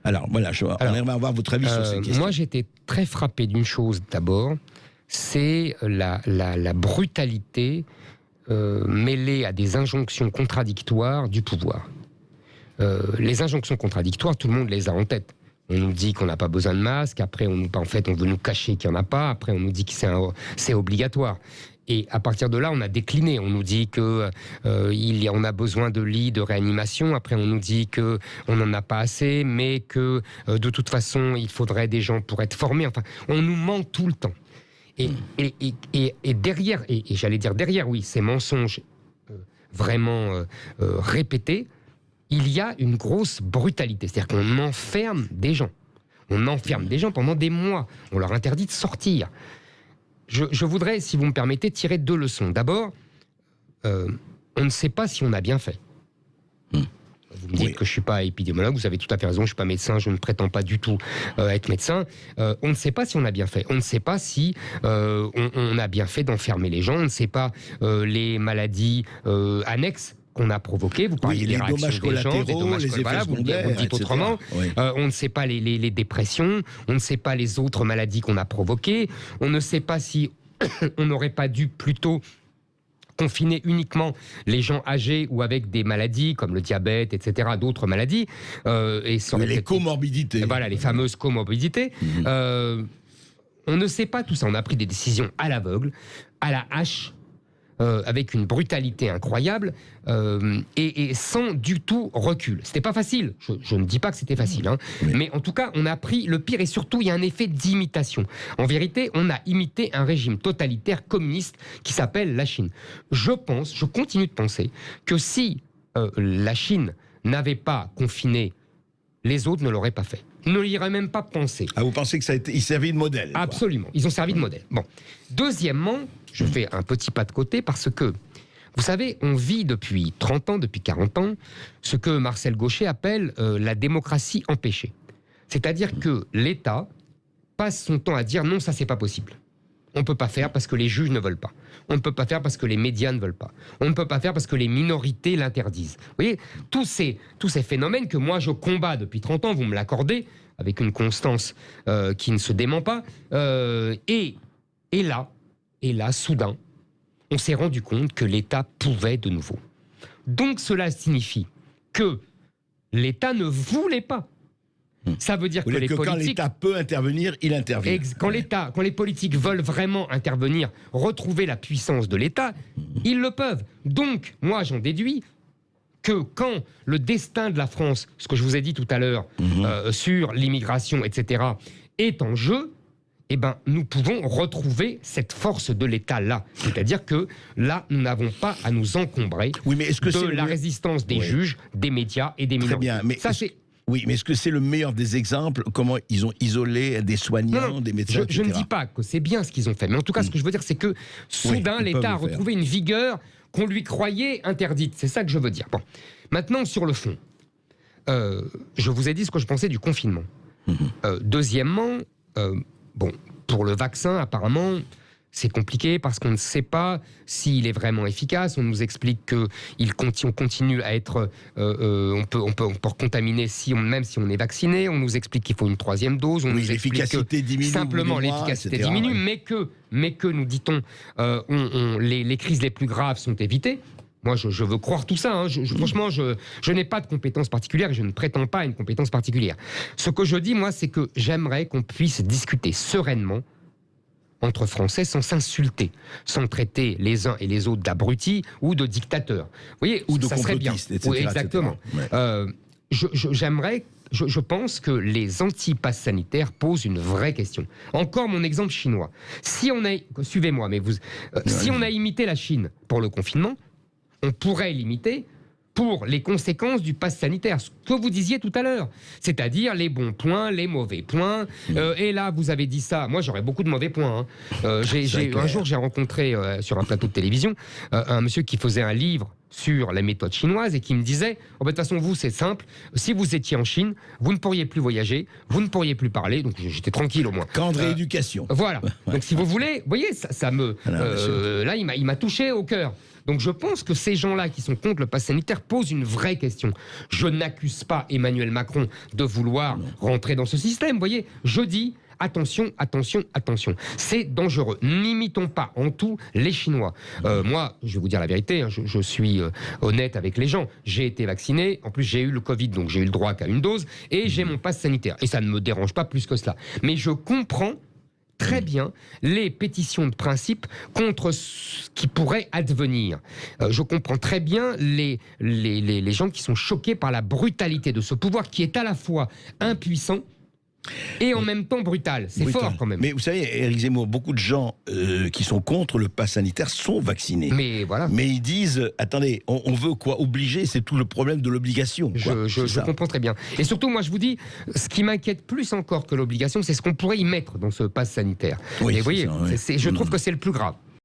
Alors voilà, on aimerait avoir votre avis sur cette question. Moi, j'étais très frappé d'une chose d'abord, c'est la brutalité mêlée à des injonctions contradictoires du pouvoir. Les injonctions contradictoires, tout le monde les a en tête. On nous dit qu'on n'a pas besoin de masque, après on veut nous cacher qu'il n'y en a pas, après on nous dit que c'est obligatoire. Et à partir de là, on a décliné. On nous dit qu'on a besoin de lits de réanimation. Après, on nous dit qu'on n'en a pas assez, mais que de toute façon, il faudrait des gens pour être formés. Enfin, on nous ment tout le temps. Et derrière, et j'allais dire derrière, oui, ces mensonges vraiment répétés, il y a une grosse brutalité. C'est-à-dire qu'on enferme des gens. On enferme des gens pendant des mois. On leur interdit de sortir. Je voudrais, si vous me permettez, tirer 2 leçons. D'abord, on ne sait pas si on a bien fait. Vous me dites que je ne suis pas épidémiologue, vous avez tout à fait raison, je ne suis pas médecin, je ne prétends pas du tout être médecin. On ne sait pas si on a bien fait. On ne sait pas si on a bien fait d'enfermer les gens. On ne sait pas les maladies annexes qu'on a provoquées. Vous parliez des réactions des gens, des dommages collatéraux, vous le dites autrement. On ne sait pas les dépressions, on ne sait pas les autres maladies qu'on a provoquées, on ne sait pas si on n'aurait pas dû plutôt confiner uniquement les gens âgés ou avec des maladies comme le diabète, etc., d'autres maladies. Les comorbidités. Voilà, les fameuses comorbidités. On ne sait pas tout ça. On a pris des décisions à l'aveugle, à la hache, avec une brutalité incroyable et sans du tout recul. C'était pas facile, je ne dis pas que c'était facile, mais en tout cas on a pris le pire et surtout il y a un effet d'imitation. En vérité, on a imité un régime totalitaire communiste qui s'appelle la Chine. Je continue de penser que si la Chine n'avait pas confiné, les autres ne l'auraient pas fait. Ils ne l'y auraient même pas pensé. Ah, vous pensez qu'ils servaient de modèle? Absolument, ils ont servi de modèle. Bon. Deuxièmement, je fais un petit pas de côté parce que, vous savez, on vit depuis 30 ans, depuis 40 ans, ce que Marcel Gauchet appelle la démocratie empêchée. C'est-à-dire que l'État passe son temps à dire non, ça c'est pas possible. On ne peut pas faire parce que les juges ne veulent pas. On ne peut pas faire parce que les médias ne veulent pas. On ne peut pas faire parce que les minorités l'interdisent. Vous voyez, tous ces phénomènes que moi je combats depuis 30 ans, vous me l'accordez, avec une constance qui ne se dément pas. Et là, soudain, on s'est rendu compte que l'État pouvait de nouveau. Donc cela signifie que l'État ne voulait pas. Ça veut dire que les politiques... Quand l'État peut intervenir, il intervient. Quand les politiques veulent vraiment intervenir, retrouver la puissance de l'État, ils le peuvent. Donc, moi, j'en déduis que quand le destin de la France, ce que je vous ai dit tout à l'heure, sur l'immigration, etc., est en jeu, eh ben, nous pouvons retrouver cette force de l'État-là. C'est-à-dire que là, nous n'avons pas à nous encombrer de la résistance des juges, des médias et des minorités. Très bien, mais ça, c'est... Oui, mais est-ce que c'est le meilleur des exemples? Comment ils ont isolé des soignants, des médecins, je ne dis pas que c'est bien ce qu'ils ont fait, mais en tout cas, ce que je veux dire, c'est que soudain, l'État a retrouvé une vigueur qu'on lui croyait interdite. C'est ça que je veux dire. Bon. Maintenant, sur le fond, je vous ai dit ce que je pensais du confinement. Deuxièmement, pour le vaccin, apparemment, c'est compliqué parce qu'on ne sait pas s'il est vraiment efficace. On nous explique qu'on continue à être... on peut contaminer même si on est vacciné. On nous explique qu'il faut une 3e dose. On nous explique que diminue, simplement l'efficacité diminue, mais que nous dit-on, les crises les plus graves sont évitées. Moi, je veux croire tout ça. Franchement, je n'ai pas de compétences particulières et je ne prétends pas à une compétence particulière. Ce que je dis, moi, c'est que j'aimerais qu'on puisse discuter sereinement entre Français sans s'insulter, sans traiter les uns et les autres d'abrutis ou de dictateurs. Vous voyez, ou de ça serait bien. etc. Oui, exactement. Je pense que les anti-passes sanitaires posent une vraie question. Encore mon exemple chinois. Suivez-moi, mais si on a imité la Chine pour le confinement, on pourrait l'imiter pour les conséquences du pass sanitaire, ce que vous disiez tout à l'heure, c'est-à-dire les bons points, les mauvais points. Et là, vous avez dit ça. Moi, j'aurais beaucoup de mauvais points. Un jour, j'ai rencontré sur un plateau de télévision un monsieur qui faisait un livre sur la méthode chinoise et qui me disait oh, de toute façon, vous, c'est simple, si vous étiez en Chine, vous ne pourriez plus voyager, vous ne pourriez plus parler, donc j'étais tranquille au moins. Camp de rééducation. Voilà. Donc, si vous voulez, vous voyez, ça me. Là, il m'a touché au cœur. Donc je pense que ces gens-là qui sont contre le pass sanitaire posent une vraie question. Je n'accuse pas Emmanuel Macron de vouloir rentrer dans ce système. Vous voyez, je dis attention, attention, attention. C'est dangereux. N'imitons pas en tout les Chinois. Moi, je vais vous dire la vérité, hein, je suis honnête avec les gens. J'ai été vacciné, en plus j'ai eu le Covid, donc j'ai eu le droit qu'à une dose, et j'ai mon pass sanitaire. Et ça ne me dérange pas plus que cela. Mais je comprends très bien les pétitions de principe contre ce qui pourrait advenir. Je comprends très bien les gens qui sont choqués par la brutalité de ce pouvoir qui est à la fois impuissant et en même temps brutal. C'est fort quand même. Mais vous savez, Éric Zemmour, beaucoup de gens qui sont contre le pass sanitaire sont vaccinés. Mais voilà. Mais ils disent, attendez, on veut quoi obliger? C'est tout le problème de l'obligation. Je comprends très bien. Et surtout, moi je vous dis, ce qui m'inquiète plus encore que l'obligation, c'est ce qu'on pourrait y mettre dans ce pass sanitaire. Oui, et vous voyez, ça, ouais. je trouve que c'est le plus grave.